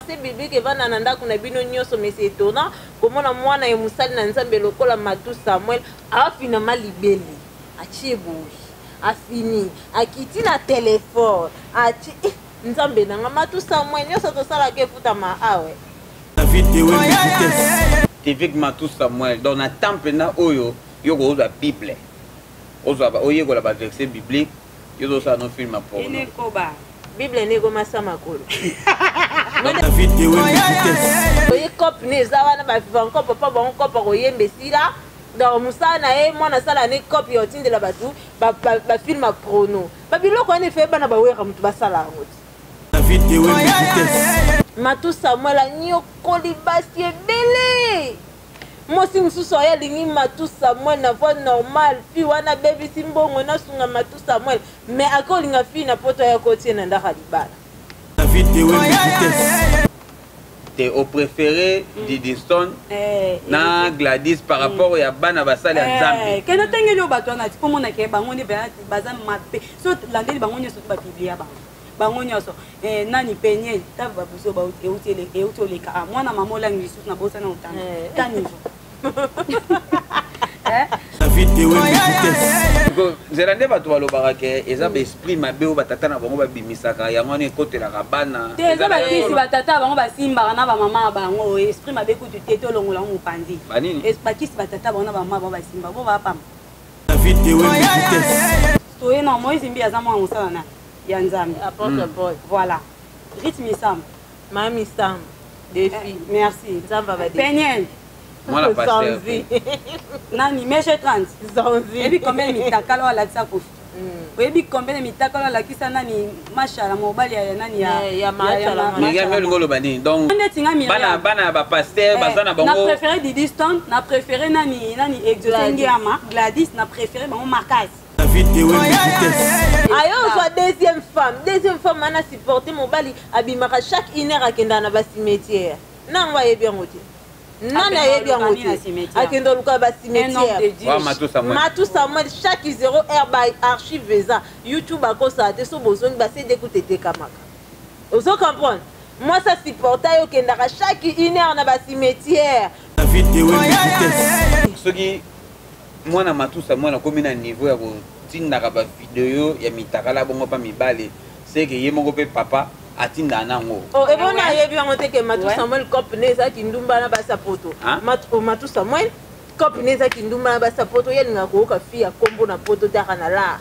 c'est biblique et va nanda kuna bino nyoso mais c'est étonnant comment na mwana ya musali na nzambe lokola Matou Samuel a finalement libéré a chieboui a fini a quitté la téléphone a chi nzambe na Matou Samuel nyoso to sala ke futa ma awe David de TV Matou Samuel dans la temple na oyo yoko la Bible ozo ba oyeko la verset biblique yozo sa no film pour ine koba Bible nego masama kolo David de oye cop ne zawana ba vivant cop papa bon cop ko yembe sila dans musana e mona sala ne cop yo tindela batu ba film chrono ba biloko ne fe bana ba wera mutu basala ngoti David de Matou Samuel anyo kolibasi ebele mosi mususu ya lingi Matou Samuel na voix normale fi wana baby simbongo na sunga Matou Samuel mais akolinga fi na poto ya kotie na ndaka libala David de au préféré Didi Stone na Gladys par rapport ya bana basali ya Nzambe kena tengeli o bato na tipo mona ke bango ni baza mabe so landeli bango nyoso ba biblia bango nyoso nani penye ta ba buso ba eutoleka mwana mamola ngisu na bosa na utana tani David de Zerande bato balobaka ke eza ba esprit mabe o batata na bango babimisaka yango ne kotela ka bana eza ba kisi batata bango basimba na ba mama bango esprit mabe kutu teto longola mu pandi banini ba kisi batata bango na ba mama basimba bo ba pam David de to ena Moïse mbi azama musala na ya Nzambe apôtre Paul voilà rythme sam mami Sam des filles merci Nzamba ba Peniel moi la pasteur nani meshe 30 zanzi ebi combien mitakala wala kisa kofi ebi combien mitakala wala kisa nani mashala mobali ya nani ya mashala ninga ngelo ngolo bani donc bana ba pasteur bazana bango na préféré Didi Stone na préféré nani Exotengiama Gladys na préféré bango Marcas David de ayo soit deuxième femme ana supporter mobali abimaka chaque une heure akenda na ba cimetière nangwa yebi ngoti nana yebi ngoti akenda luka ba cimetière Matou Samuel chaque 0 heure ba archive eza YouTube akosa te so bozongi ba se d'écouter te kamaka ozo comprendre moi ça supporter yo kenda chaque une heure na ba cimetière David de soki mwana Matou Samuel akomi na niveau ya kotindaka ba video ya mitakala bongo pa mibale c'est que ye moko pe papa atinda nango oh et bona yebi ngote ke Matou Samuel cop neza kindumba na basa poto Matou Samuel cop neza kindumba na basa poto yelinga ko ka fi ya kombo na poto taka na la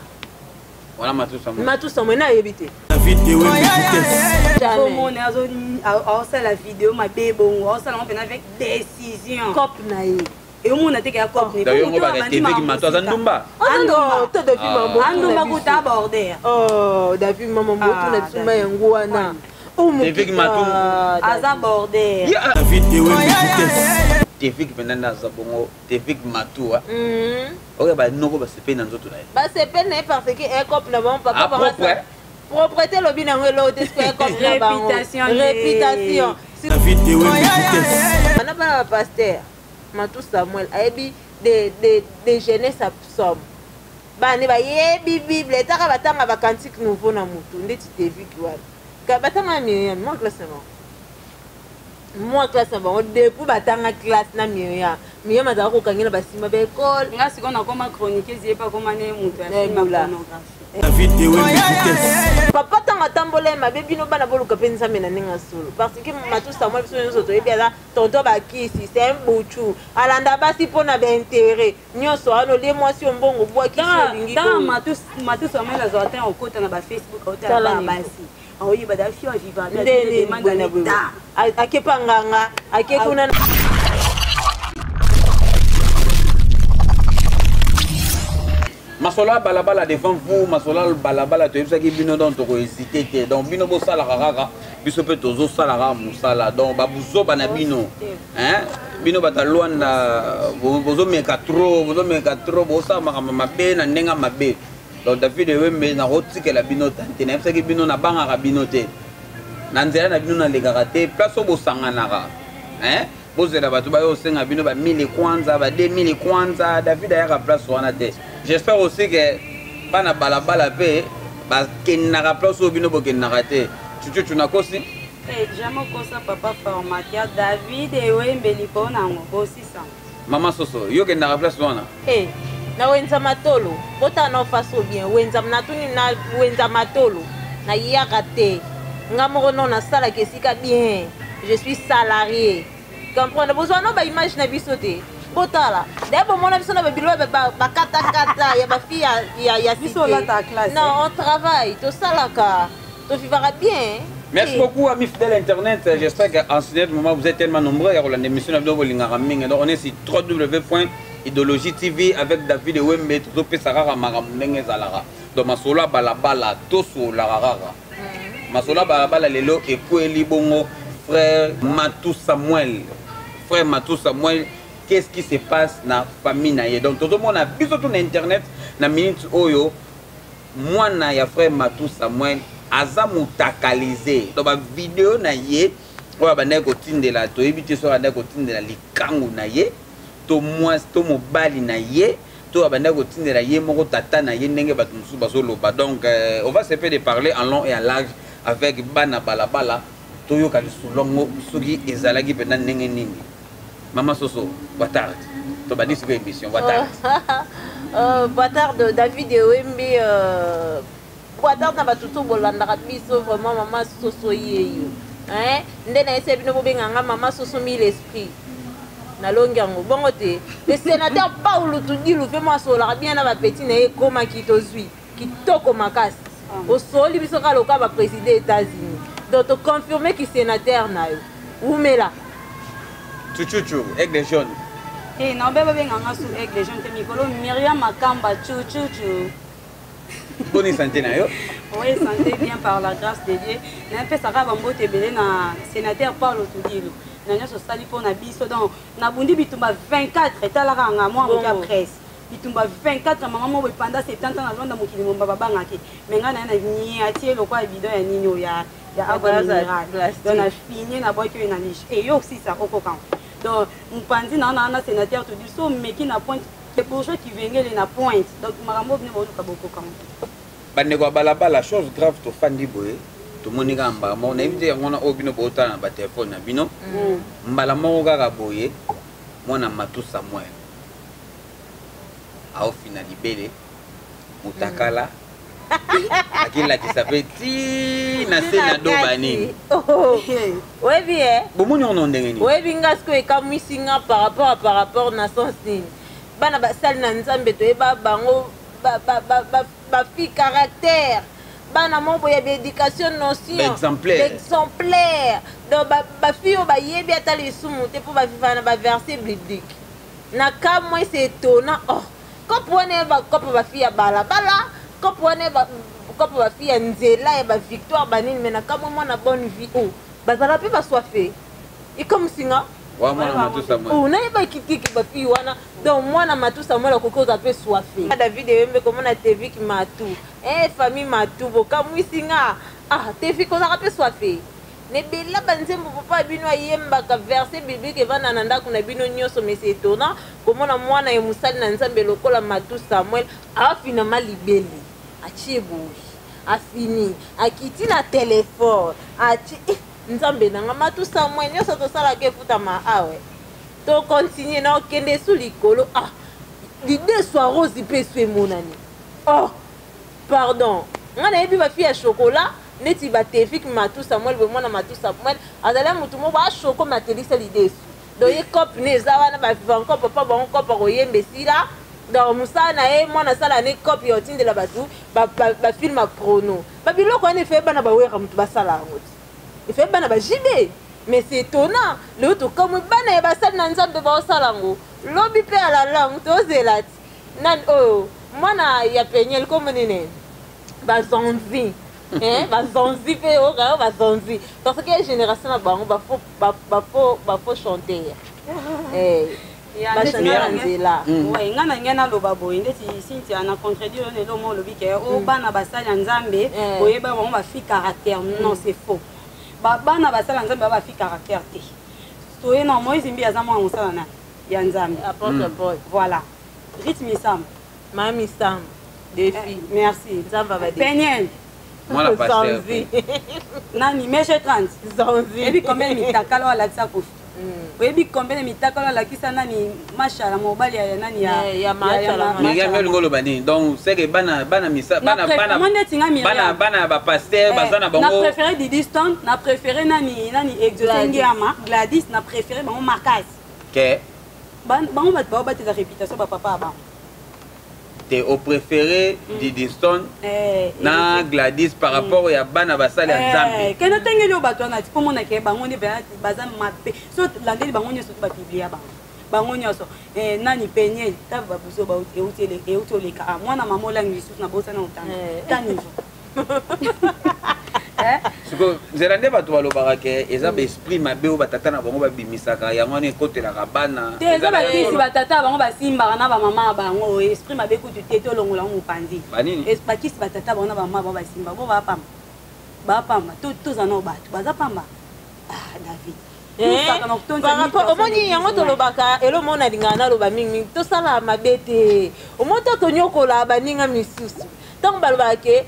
wala Matou Samuel na yebite David de jamais on la vidéo ma bébon on s'en fait avec décision cop na ye et on a été qu'à cop d'ailleurs on va TV qui Matou Zandumba to de fi mambo andumba ko ta border oh David maman motu na tsuma yango wana TV qui Matou aza border David de TV qui pendant za bongo TV qui Matou oke ba noko ba sepe na nzoto na ye ba sepe na parce que un cop na bon papa ba propreté lobi na ngelo te square cop na ba réputation David de ana ba pasteur Matou Samuel ayebi de jeunesse absomme bani ba yebi bible taka batanga ba cantique nouveau na mutu ndeti TV kiwala ka batanga miyo moi classe ba depuis batanga classe na miyo miyo mazaka ko kangela basima ba école nga sikona koma chronique zie pa koma ne mutu ya pornographie David de papa tanga tambola ma bebi no bana boluka penza mena ninga solo parce que Matou Samuel biso nyoso to ebi ala tonto ba kisi c'est un bouchou alanda basi pona ba intérêt nyoso ano le mwasi mbongo bwa kisi lingi ko Matou Samuel azoata en kota na ba Facebook ota ba basi oyi ba da fio vivant de demande na bwa akepa nganga akekuna Masola balabala devant vous, masola balabala to yebisa ki bino donc to hésiter te donc bino bo sala kaka biso pe tozo sala ka musala donc ba buzo bana bino bino batalwanda bozo meka trop bo sa mabe na ndenga mabe donc David Wembe na rotikela bino tante na yebisa ki bino na banga ka bino te na nzela na bino na legaka te place bo sanganaka bozela bato bayo senga bino ba 1000 kwanza ba 2000 kwanza David ayaka place wana te. J'espère aussi que bana balabala pe ba kenaka place au bino bo kenaka te. Chuchu tunakosi Jamais comme ça, papa formateur David et Wembeli pour aussi ça. Maman Soso, yo que na place loin. Na wenza matolo, bota na faso bien, wenza natuni na wenza matolo, na yakate. Ngamoro non na sala kesika bien. Je suis salarié. Comprendre besoin no ba image na bisote. Bota la. D'abord mon avis na ba bilo ba kata ya ba fille ya biso la ta classe. Non, on travaille, to salaka. To vivra bien. Merci beaucoup, amis fidèles Internet. J'espère qu'en ce moment, vous êtes tellement nombreux. Donc, on est sur www.idéologie TV avec David Wembe. Donc, Masola Balabala, Toso Larara. Masola Balabala, Lelo, et Koueli Bongo, frère Matou Samuel. Frère Matou Samuel, qu'est-ce qui se passe dans la famille? Donc, tout le monde a vu sur Internet, dans la minute Oyo, moi, na frère Matou Samuel. Aza mutakalize to ba vidéo na ye oya bana ko tindela to ebiti so bana ko tindela likangu na ye to moi to mobali na ye to bana ko tindela ye moko tata na ye ndenge batu musu bazoloba. Donc on va se faire de parler en long et en large avec bana balabala to yo kali sulongo soki ezalaki pena ndenge nini. Maman Soso, boa tarde. To badi sur émission, boa tarde. Boa tarde David Wembe Boatard na batutu bolanda biso vraiment maman Soso yeyo hein ndena ese bino bobenganga maman Soso mi l'esprit na longango bongo te le sénateur Paulo Tudilu fait moi sola bien na ba petit na ekoma kitozui kitoko makasi au soli biso ka loka ba président États-Unis donc to confirmer ki sénateur na yo umela chuchuchu aigle jaune non beba benganga sous aigle jaune te mikolo Myriam Makamba chuchuchu. Bonne santé na yo. Oui, santé bien par la grâce de Dieu. Na fait ça va mbote belé na sénateur Paulo Tudilu. Na nyoso sali pour na biso donc na bundi bitumba 24 etalaka nga moi en presse. Bitumba 24 maman mo pendant 70 ans na londa mokili momba babangaki. Menga na ni atie lokwa bidon ya nini ya abaza. Donc na fini na boy que na niche. Et yo aussi ça kokokan. Donc mpandi na sénateur Tudilu so meki na pointe. Les bourgeois qui venaient na pointe. Donc marambo ne va pas beaucoup quand même. Bandeko balabala chose grave to fandi boye to monika mbala na invité ngona obino bota na ba téléphone na bino mbala moko kaka boye mona Matou Samuel au final libele mutakala akila kisapeti na sena do bani ouais bien bomoni on ndenge ni ouais binga sko ekamwisinga par rapport na sens nini bana basali na nzambe to eba bango ba fi caractère bana moko ya éducation notion exemplaire donc ba fi o ba yebi ata lisumu te pour ba vivre na ba verset biblique na ka moi c'est étonnant oh quand pone ba kopa ba fi ya balabala quand pone ba kopa ba fi ya nzela ya ba victoire banini mais na ka moi na bonne vie oh bazala pe ba soifé et comme singa wa mwana Matou Samuel on a pas kiki ba fi wana donc moi na Matou Samuel ko za pe soifé David Wembe comme na TV ki Matou famille Matou boka mwisinga TV ko za pe soifé ne bela banzembo papa bino ayemba ka verset biblique vana na ndako na bino nyoso mais c'est étonnant comment na mwana ya musali na nzambe lokola Matou Samuel finalement libeli achieboui fini akiti na téléphone nzambe nanga Matou Samuel nyoso to sala ke futama awe to continuer na okende sous likolo l'idée soit rose pe swe monani pardon ngana yebi ba fille ya chocolat neti ba tefik Matou Samuel be mona Matou Samuel azala mutu mo ba choko matelisa l'idée do ye cop ne zawana ba vivre encore papa ba encore ko yembe sila donc musana mwana sala ne cop yo tindela batu ba film a chrono ba biloko ne fait bana ba wera mutu ba sala ngoti il fait bana ba jibe mais c'est étonnant le tout comme bana ba sala na nzambe ba salango lobi pe ala langue to zelati nan mwana ya penyel comme nene ba zonzi ba zonzi pe ba zonzi parce que génération na bango ba faut chanter ngana ngena loba boye ndeti Cynthia na contredire le lomo lobi ke o bana basali nzambe boyeba bango ba fi caractère non c'est faux bana basali nzambe ba fi caractère te to ena Moïse mbi azama musala na ya nzambe voilà rythme sam mami sam défi merci nzamba ba Peniel Mwana pasteur. Nani meche 30. Zanzi. Et puis combien de mitakala wala kisa kofi. Et puis combien de mitakala wala kisa nani machala mobali ya nani ya machala. Ngiya melo ngolo bani. Donc c'est que bana misa bana ba pasteur bazana bango. Na préféré Didi Stone, na préféré nani Exotengiama, Gladys, na préféré bango Marcas. Que bango ba te la réputation ba papa ba. T'es au préféré Didi Stone na Gladys par rapport à bana basali ya Nzambe. Kena tengeli o bato na tipo mona ke bango ni baza mabe. So landeli bango nyoso ba biblia ba. Bango nyoso nani penye ta ba buso ba eutoleka mwana mamola ngisu na bosa na utanga. Tani. Siko zelande bato balobaka ke eza ba esprit mabe o batata na bango babimisaka yango ne kotelaka bana. Te eza ba kisi batata bango basimbaka na ba mama bango esprit mabe kutu tete olongola mo pandi. Banini? Ba kisi batata bango na ba mama ba basimba bo ba pamba. Ba pamba to zana bato baza pamba. Ah David. Par rapport au moni yango tolobaka elo mona lingana loba mingi to sala mabete. O moto to nyokola baninga misusu. Tant balobaka ke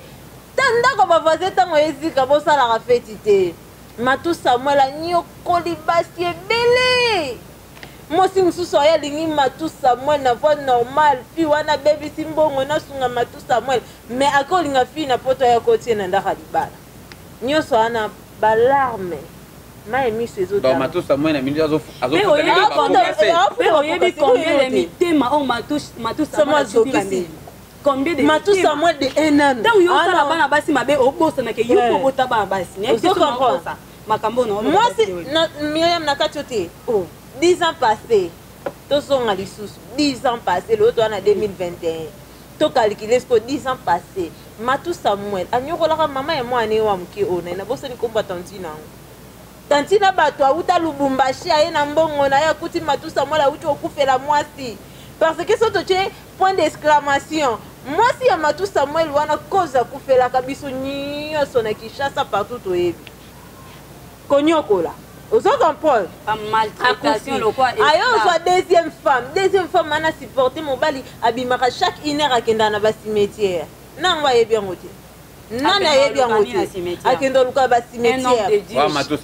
tandako bavaze tango ezika bosalaka feti te Matu Samuel anyokoli basi ebele mosi mosusu alingi Matu Samuel na voix normale fi wana baby simbongo na sunga Matu Samuel mais akolinga fi na poto ya kotie na ndaka libala nyoso ana balarme ma emi sezo donc Matu Samuel na minute azo oyebi combien de mitema o Matu Samuel combien de Matu Samuel de 1 an. Donc yo sala bana basi mabe obosa ke yo ko bota bana basi. Ne tu comprends ça. Makambo na moi si Myriam nakatiote. Oh, 10 ans passés. To songa lisusu 10 ans passés l'autre en 2021. To calculer ce que 10 ans passés. Matu Samuel anyokolaka mama et moi ane wa mke ona na bosa ni komba tantina. Tantina bato auta Lubumbashi aye na mbongo na ya kuti Matu Samuel auti okufela mwasi. Parce que ça tu point d'exclamation. Moi si ya Matu Samuel wana koza kufela kabiso nyonso na Kinshasa partout oyebi. Konyokola. Ozo comprendre? Maltraitation le quoi. Ayo soit deuxième femme ana supporter mobali abimaka chaque 1 heure akenda na ba cimetière. Nangwa yebi ngote. Nana yebi ngote. Akenda luka ba cimetière.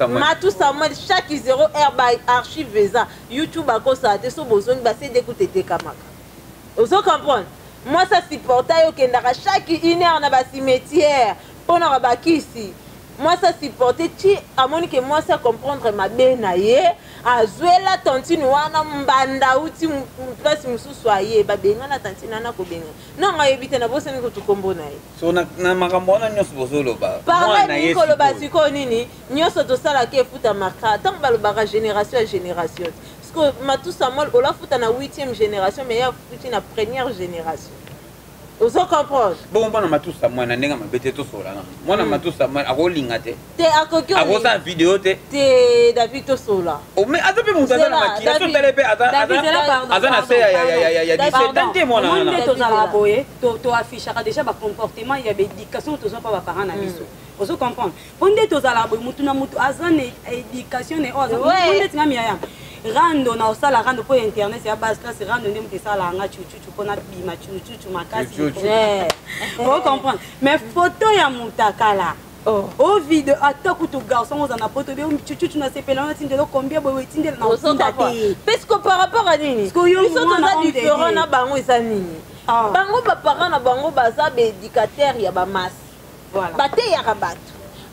Matu Samuel chaque 0 heure ba archive eza YouTube akosa te so bozoni ba se d'écouter te kamaka. Ozo comprendre? Moi ça supporter yo kendaka chaque 1 heure na ba cimetière pona ba kisi. Moi ça supporter ti amoni que moi ça comprendre ma benaye azuela tontine wana mbanda uti place mususu aye ba benga na tantina na ko benga non nga yebite na bosa niko tukombo naye so na makambo na nyoso bozolo ba mwana yesu ko loba siko nini nyoso to sala ke futa maka tant ba loba génération à génération parce que Matu Samuel ola futa na 8e génération mais ya futi na première génération. Ozo comprendre. Bon bana Matu Samuel na ndenga mabete to sola na. Mwana Matu Samuel akolinga te. Te akokyo. Akosa vidéo te. Te David to sola. O mais ata pe mutana na makila so telepe ata na se ya 17 ans te mwana. On est aux araboye, to affichera déjà ba comportement il y a éducation to so pa ba parents na biso. Ozo comprendre. Ponde to araboye mutu na mutu azane éducation ne ozo. Ponde ngami ya. Rando na osala rando pour internet c'est à base classe rando ndem te sala nga chuchu pona bima chuchu makasi on comprend mais photo ya mutakala oh vidéo atako to garçon on a photo de chuchu na sepela na tindelo combien boy tindelo na osala parce que par rapport à nini parce que yo mona différent na bango eza nini bango ba parents na bango baza be éducateur ya ba masse voilà bate ya rabat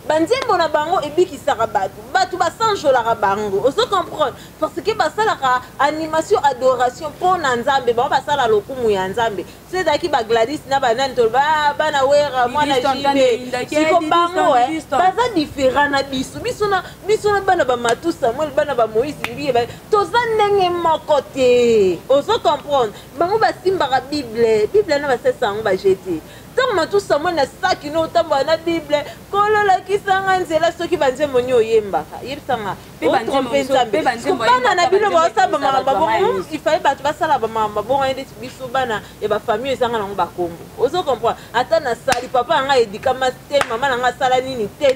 banzembo na bango ebikisaka batu basanjolaka bango ozo comprendre parce que basalaka animation adoration pour na nzambe bango basala lokumu ya nzambe c'est-à-dire ba Gladys na banani to bana wera mwana jibe siko bango baza différent na biso na bana ba Matu Samuel bana ba Moïse Mbiye toza ndenge moko te ozo comprendre bango basimbaka bible na basesango ba jeter tant Matu Samuel na saki no tamba na bible kolola kisanga nzela soki banzembo nyo yembaka yebisanga bana na bino basala bamamba bongo il fallait batu basala bamamba bongo ende biso bana ya ba famille ezanga nango bakombo ozo comprendre ata na sali papa nga edika master mama nanga sala nini te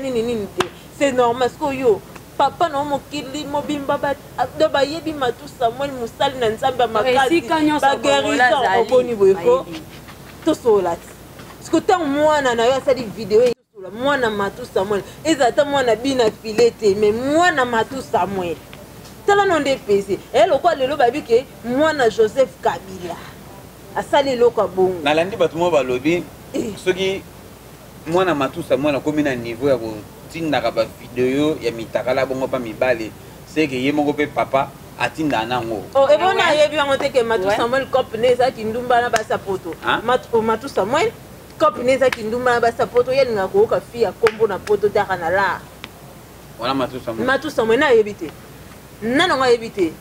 c'est normal parce que yo papa no mokili mobimba ba do ba yebi Matu Samuel musali na nzamba makasi ba guérison okoni boyeko to solati parce que tant mwana na yo asali vidéo mwana Matou Samuel ezata mwana bina filete mais mwana Matou Samuel tala non dépensé et le quoi lelo babi ke mwana Joseph Kabila asali loko bongo nalandi bato mo balobi soki mwana Matou Samuel akomi na niveau ya kotindaka ba video ya mitakala bongo pa mibale c'est que ye moko pe papa atinda nango oh et bon ayebi yango te ke Matou Samuel cop neza kindumba na basa poto Matou Samuel cop neza kindumba na basa poto yelinga ko ka fia kombo na poto taka na la wala Matou Samuel na yebi te nana nga yebi te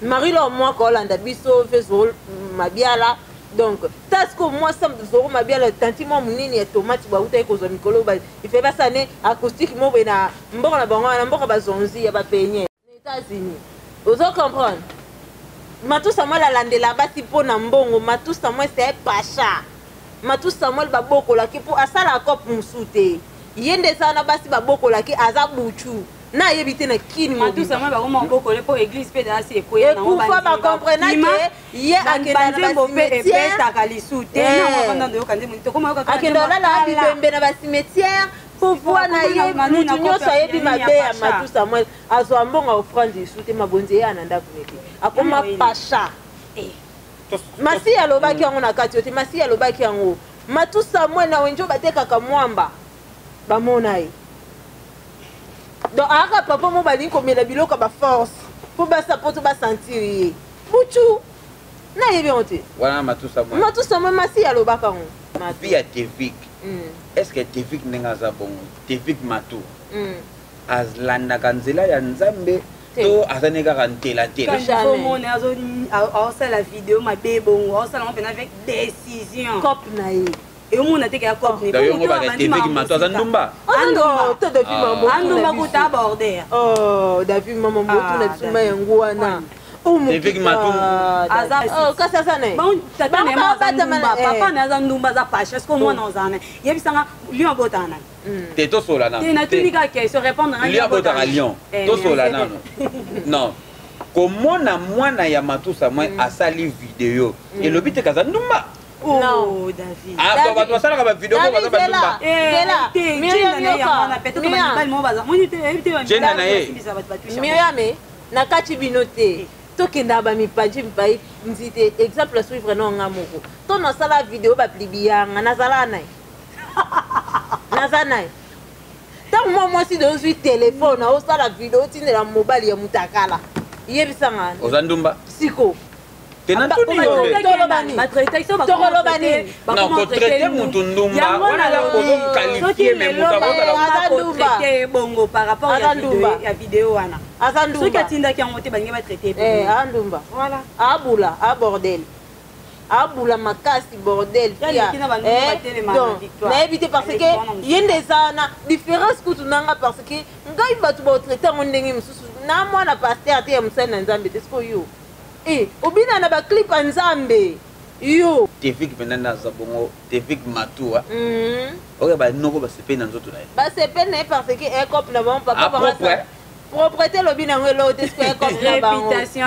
Marie-Laure moi ko landa biso fezo mabiala donc tasko moi sam zoro mabiala tanti mo munini ya tomate ba uta ko zo mikolo ba il fait pas ça né acoustique mo bena mboko na bango na mboko ba zonzi ya ba penye les États-Unis vous comprendre Matou Samuel alandela basi po na mbongo Matou Samuel c'est pacha Matou Samuel ba bokola ki po asala cop musute yende sana basi ba bokola ki aza buchu na yebite na kini Matou Samuel ba ko bokole po église pe da se koya na ngo ba ba comprendre que ye akenda na cimetière takalisute na nganda ndo kandi mo to koma ka akenda la bibembe na ba cimetière pour voir na ye mutu nyoso yebi mabe ya Matou Samuel azwa mbonga offrande isute mabonze ya na ndaku neki akoma pasha masi alobaki yango na kati yote masi alobaki yango Matou Samuel na wenjo batekaka mwamba bamona ye donc aka papa mo bali ko mela biloko ba force pour basa poto ba sentir buchu na yebi onte wala Matou Samuel masi alobaka ngo mapia Tevik est-ce que Tevik nenga za bongo Tevik Matou azlandaka nzela ya nzambe to azaneka kantela tela quand mon azo ça la vidéo ma bébongo ça on fait avec décision cop na ye et on a été à cop ni d'ailleurs on va Tevik Matou azandumba to de film andumba ko aborder oh David maman motu na tsuma yango wana Tevik Matou oh kasa sana bon tata ne ma ndumba papa na za ndumba za pasha est-ce que moi non zana yebisanga lion botana te to sola na te na tunika ke se répondre à lion botana lion to sola na non komona mwana ya Matou Samuel asali vidéo et le but kaza ndumba oh David ah ba to sala ka ba vidéo ko baza ba ndumba Miriam na kati binote tokenda ba mipaji mpai nzite exemple suivre no ngamoko to na sala vidéo ba plibiyanga nazala nai nazana tant moi si dans un téléphone au sala vidéo tindela mobile ya mutakala yebisanga ozandumba siko tena tuni tolobani matraité ba tolobani non ko traiter mutu ndumba wana la ko qualifier mais mutu ko traiter bongo par rapport à vidéo wana azandumba soki atinda ki yango te balingi ba traiter andumba voilà abula abordel abula makasi bordel pia na éviter parce que yende sana différence kutu nanga parce que ngai batu ba traiter ngo ndenge mususu na mwana pasteur te ya musana nzambe tesko yo obina na ba clip nzambe yo Tevik pendana za bongo Tevik Matou ok ba noko ba sepe na nzoto na ye ba sepe na parce que un cop na bon papa ba propreté lobina ngelo tesko un cop na ba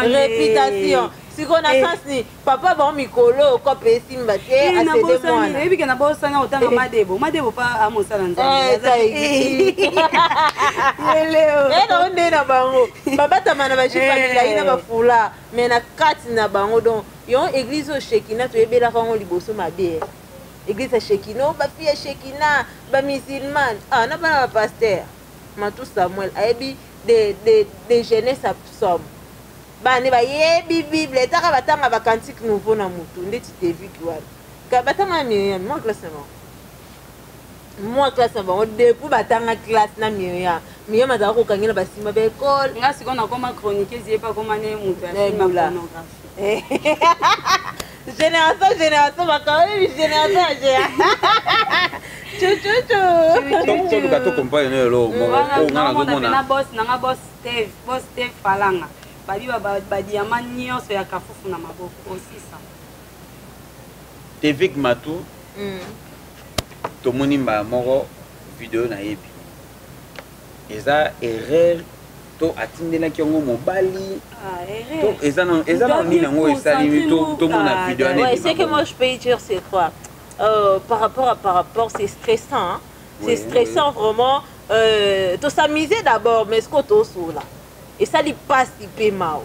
réputation siko na sens ni papa ba mikolo ko pesi mbate acede mwana ebi ke na bosa na otanga madebo pa amosa na nzambe leo eno nde na bango babata mana ba chipa ina ba fula mais na kati na bango donc yo église au Shekina to ebela kango liboso mabe église Shekina ba fille Shekina ba musulman na ba pasteur Matou Samuel ayebi de jeunesse absomme bani ba yebi bible taka batanga ba cantique nouveau na mutu ndeti Tevik wana ka batanga Miriam moi classe ba depuis batanga classe na Miriam azaka ko kangela basima ba école nga siko na koma chronique zie pas koma ne mutu asima pornographie génération bakaweli génération to luka to comprendre lo mo ngana ngomona na boss Steve Falanga babi ba diamant nyonso ya kafufu na maboko aussi ça Tevik Matou tomoni mba moko vidéo na yebi eza erreur to atindelaki yango mobali to eza na nini yango esalimi to mona vidéo na yebi c'est que moi je peux dire c'est quoi par rapport c'est stressant hein? c'est stressant vraiment. Tu s'amuser d'abord, mais ce que tu là. Et ça, il passe, il peut mal.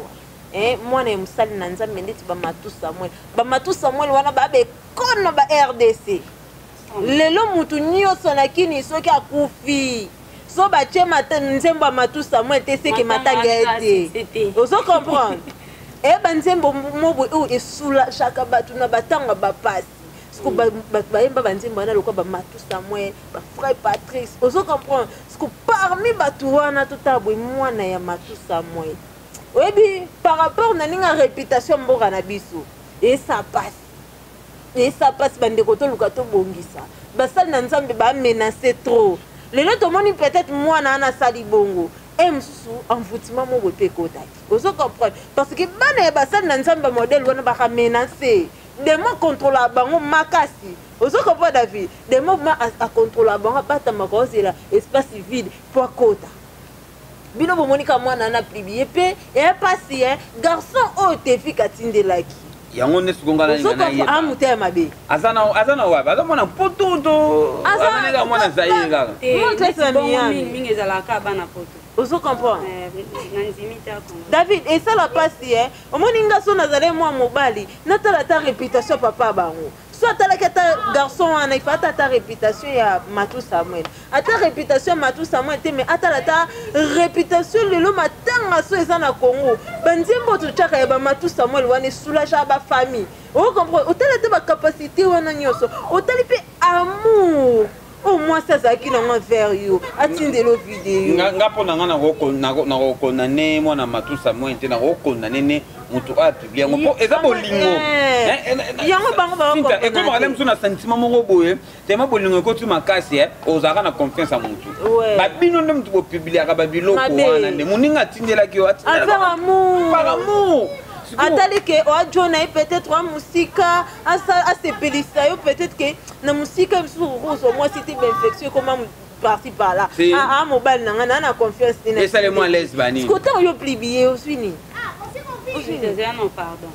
Moi, je suis allé dans le Matou Samuel, on a RDC. Lelo mutu nyoso na kini soki akufi. So ba chema nzembo Matou Samuel te seke matanga ete. Ozo comprendre? E ba nzembo mobo o esula chaka batu na batanga ba passe. Siko ba yemba nzembo na lokwa ba Matou Samuel, ba frère Patrice. Ozo comprendre? Siko parmi batu wana totabwe mwana ya Matou Samuel. Oui, par rapport à la réputation de biso, et ça passe. Et ça passe, bande koto lukato bongisa. Basal nanzambe ba menacer trop. Le lot monde peut-être moi na sali bongo. Et msusu envoûtement mo bope kota. Vous comprenez? Parce que bana basal nanzambe modèle wana ba menacer. Des mots contrôle bango makasi. Vous comprenez David? Des mots à contrôler bango bata makozela espace vide pour kota. Bino bomonika mwana na plibiye pe et passé garçon o te fi katinde laki yango ne sukonga na ngana ye amuté mabe azana wa baza mwana poto to azana ga mwana zaire ga montre ça mingi ezalaka bana poto ozo comprendre David et ça la passé omoninga so nazale moi mobali natala ta réputation papa bango soit ta garçon en il faut ta réputation ya Matou Samuel ta réputation Matou Samuel mais ta réputation le matanga so eza na Congo banzembo to chaka ya Matou Samuel wana soulage ba famille on comprend otala ba capacité wana nyoso otali pe amour au moins ça qui n'a vers you attendez le vidéo ngapo nanga na condamné moi na Matou Samuel te na condamné ne mutu a publier ngo eza bolingo yango bango ba et comme madame sona sentiment mongo boye te ma bolingo ko tu makasi ozaka na confiance à mutu ba bino ndem tu publier ka ba biloko wana ne muninga tindela ki wa par amour atali que o jona peut-être wa musika asa se pelisa yo peut-être que na musika sur rose moi c'était bien infectieux comment parti par là mobile na confiance et ça les moi laisse bani côté yo plibier aussi ni non pardon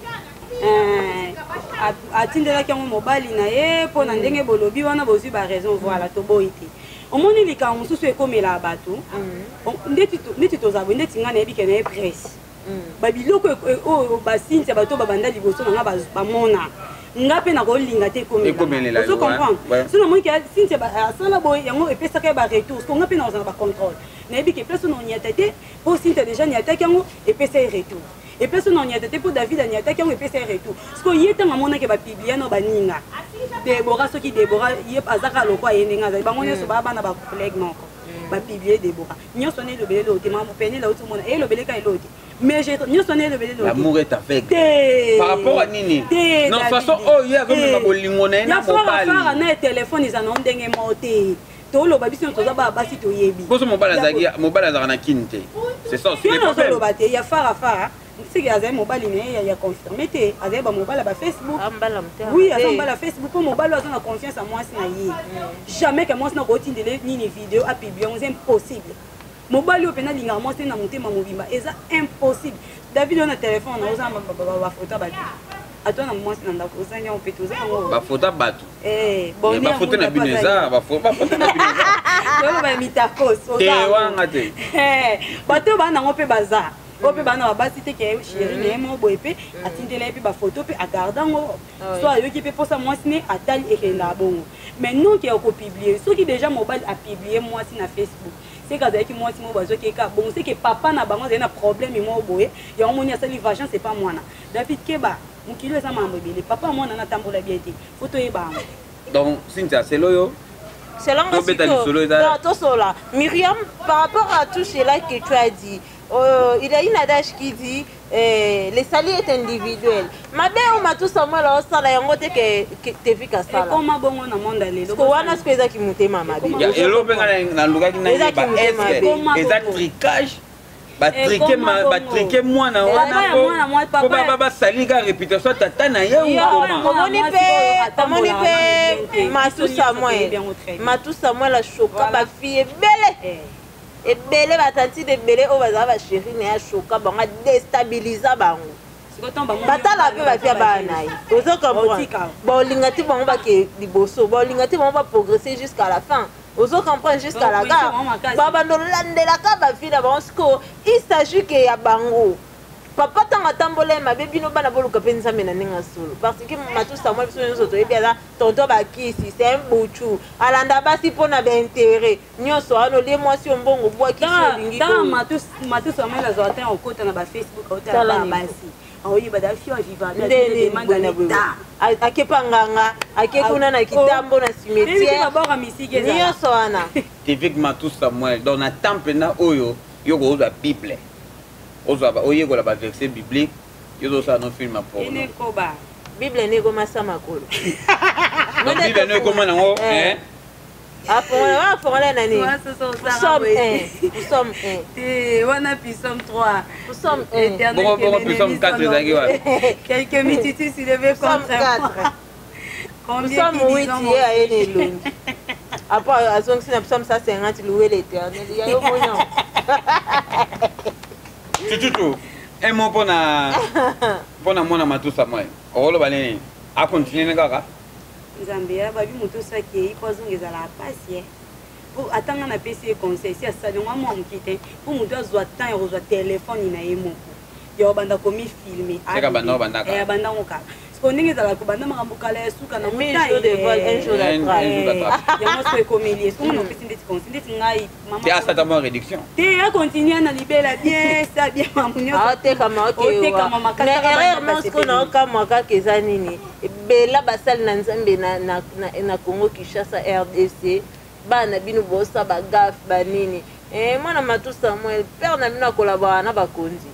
atindelaki yango mobali na ye mpo na ndenge bolobi wana bozwi baраison voilà toboyi te omoni likambo mosusu ekomela bato ndeti tozabo ndeti nga nayebi ke na ye presse babiloko oyo basintia bato babanda liboso na nga bamona nga mpe nakolinga te ekomelela ozo comprendre so namoni ke sintia asala boye yango epesaka ye baretour so nga mpe nakozala bacontrôle nayebi ke place ono niata te mpo sintia déjà niataki yango epesa ye retour et place on y a été pour David on y a été qui peut faire retour parce que y était maman qui va publier no baninga Déborah ce qui Déborah y a azaka lokwa yenga ba ngone so ba bana ba collègue non ba publier Déborah nyo sonné le belé l'autre maman peine là tout monde et le belé ka l'autre mais j'ai nyo sonné le belé l'autre l'amour est avec par rapport à nini non façon oh y a comme ba bolingona na mobali ya na téléphone ils en ont ndenge moté tolo ba biso toza ba basi to yebi ko so mobali azaka na kinte c'est ça c'est le problème il y a fara c'est que azay mobile il y a confirmé te azay ba mobile ba Facebook oui azay mobile Facebook pour mobile azay na confiance à moi na yi jamais que moi na ko tindele ni vidéo a publier c'est impossible mobile opena linga moi c'est na motema mobimba eza impossible David on a téléphone na oza ba photo ba atona moi na ndako ozanya on peut oza ngo ba photo bato bon ba photo na bineza ba photo na bineza lolo ba mitakos te wanga te bato ba na ngo pe bazar ope bana basi te ke chéri ne mo boye pe atindela pe ba photo pe agardango so ayoki pe posa moi sine atali ekenda bongo mais non qui a publier ceux qui déjà mobile a publié moi si na Facebook c'est quand avec moi si mo bazo ke ka bon c'est que papa na bango na problème mo boye ya omoni asali vagin c'est pas moi na David Keba mukilo eza mambo bele papa moi na tambola bien te photo e bango donc Cynthia c'est loyo c'est là Myriam par rapport à tout cela que tu as dit il y a une adage qui dit le salut est individuel. Ma belle Matou Samuel au sala yango te que te vika sala. Comment bongo na monde lelo. Ko wana speza ki mutema mabe. Ya elo benga na luga ki na yeba exact tricage. Ba triquer moi na wana ko ba sali ga réputation tata na ye ou komoni pe Matou Samuel a choqué ba fille belle. Et belé va tenter de belé au bazar va chéri ne a choqué bon a déstabiliser bango batala pe va faire banaï ozo comprendre bon lingati bon va ke liboso bon lingati bon va progresser jusqu'à la fin ozo comprendre jusqu'à la gare babando landelaka bavila bango il s'agit que ya bango papa tanga tambola mabe bino bana boluka pe nzambe na ninga solo parce que matusa moi biso nyonso toyebi aza tonto bakisi c'est un buchu alanda basi mpona baintérêt nyonso ano lie mwasi ombongo bwakisi olingi matusa moi nazwa te okota na bafacebook aotala basi aoyeba da fio vivante akepa nganga ake kuna na kitambo na cimetière nyonso wana tivik matusa moi donc na temple na oyo yoko oza bible oyekola baverset biblique yozosala no film porno bible nekomasa makolo bible nekoma nango afongola nani Psaume 1 wana Psaume 3 Psaume 1 Psaume 4 ezalaki wapi quelques multitudes s'élevaient contre moi Psaume 8 ye ayene elongi après azongisi na Psaume 150 louer l'éternel yayo monya tututu un mot mpona mwana matusa moi okoloba nini akontinue kaka nzambe ababi moto so akei mpo azongezala pasi po atanga napesi ye conseil si asali ngo mwa moki te mpo moto azwa temps ya kozwa telefone na ye moko ya obanda komifilme abandango kaka siko ndenge ezalaka obanda makambo kala ya suka na yango so ekomelie siko mona opesi ndeti conseil ndeti ngai te asatama réduction te akontinue na libela bien sa bien mamunyotekama erreur mosiko naokamwa kaka eza nini bela basali na nzambe na Congo Kinshasa RDC bana bino bosa bagafe banini mwana matusa moi père na bino akolabora na bakonzi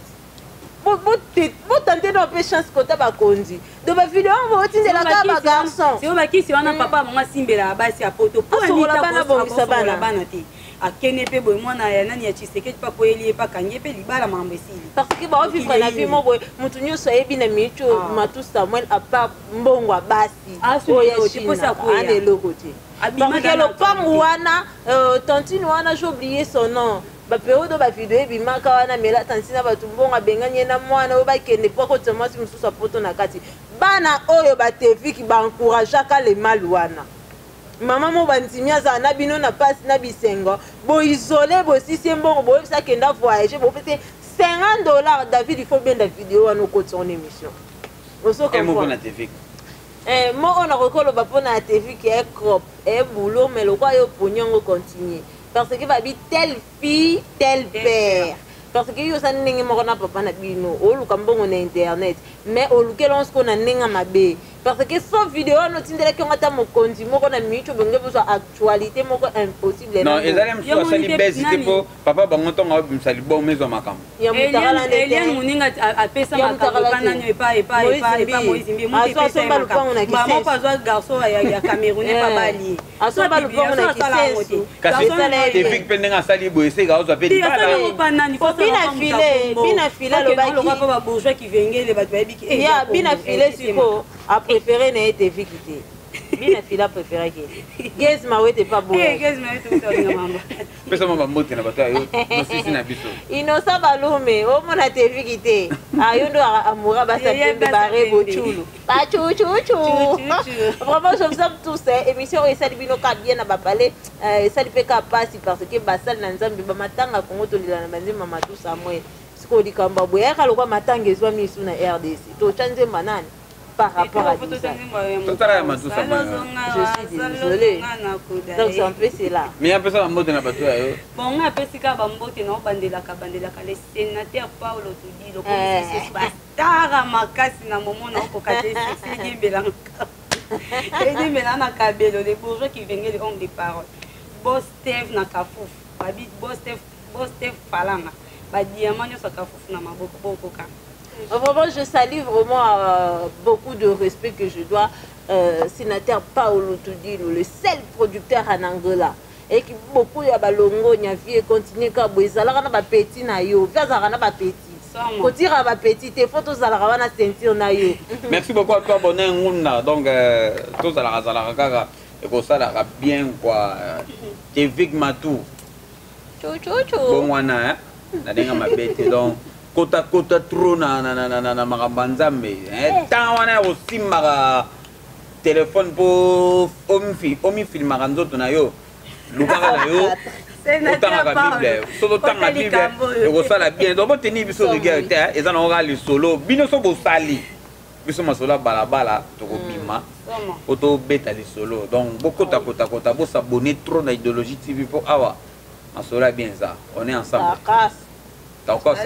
botante na mpe chance kota bakonzi do bavideo yango botindelaka bagarçon sio bakisi wana papa bango asimbela basi ya poto bana bongisa bana te akene mpe boye mwana ya nani ya Tshisekedi mpa koyeli ye mpa kangi ye mpe libala makambo esili parce que baovivre na vie mo boye motu nyonso ayebi na micho matusa moi apart mbongo ya basi oyo ya china ana eloko te parce que lopango wana tantine wana j'oublié son nom baperiode bavideo ebimaka wana mela tantina bato mbongo abengani ye na mwana oyo bakende mpo kotia mwasi mosusu apoto na kati bana oyo bateviki baencourageaka le mal wana mama mo bandimi azala na bino na pasi na bisengo boisole bosisi mbongo boyebisa akenda voyage bopese $50 David il faut bien la vidéo wana okoti en émission mo on a rekoloba mpona teviki e crop e boulot mais lokwa yo ponyongo continue parce que babi telle fille tel père parce que yo sa ndenge moko na papa na bino oluka mbongo na internet mais olukela onsiko na ndenge mabe parce que so vidéo wana otindelaki yango ata mokonzi moko na micho bonge bozwa actualité moko impossible non ezali mosusu asali besi te mpo papa bango ntongo abimisa libongo ezwa makambo eliane moninga apesa makambo nani epa moizimbiemoko azwa garçon ya camerounais pa bali asomba lupongo na kisensu kasi tevik mpe ndenge asali boye eseka ozwa mpe bina file alobaki po babourgeois kivengele bato bayebiki bina file siko apréféré na ye teviki te bina file apréféré ke gez mawete pa boye pesa mama mbote na bato ayo nosisi na biso inosa balume omona teviki te ayo ndo amoura basapembe barebo chulu bachuchuchu vraiment je vous aime tous émission oyo esali bino ka bien na babale esali mpe ka pasi parce que basali na nzambe bamatanga kongo tolela na banzemba matusa mwe sikoyo likambo boye yaka lokwa matanga ezwa misu na RDC totya nzemba nani par rapport à ça. Je suis désolée. Donc c'est un peu cela. Mais un peu ça, bon, on a peu ça, le sénateur Paulo Tudi, le commissaire Bastara Makasi na moment na kokate c'est Belanga. Et dit Belanga Kabelo, les bourgeois qui venaient les hommes de parole. Boss Steve na Kafouf, Babit Boss Steve Falanga. Ba diamant yo sa Kafouf na maboko bokoka. Vraiment, je salue vraiment beaucoup de respect que je dois sénateur Paulo Tudilo, le seul producteur en Angola. Et qui beaucoup de balongo nya vie continue ka boizala na ba petit na yo, vazara na ba petit. Ko tira ba petit te photo zala wana ceinture na yo. Merci beaucoup à toi bonne ngunda. Donc tous à la kaka et ko sala bien quoi. Tevik Matou. Chou. Bon wana na denga mabete donc kota trop na makambo nzambe tant wana osimaka telefone po omi filmaka nzoto na yo lukaka na yo otangaka bible soki otanga bible ekosala bien donc boteni biso rigueur te eza nangoka lisolo bino so bosali biso masolo ya balabala tokobima po tobeta lisolo donc bokotakota bosabone trop na idéologie tv mpo awa masolo ya bien eza on est ensemble takos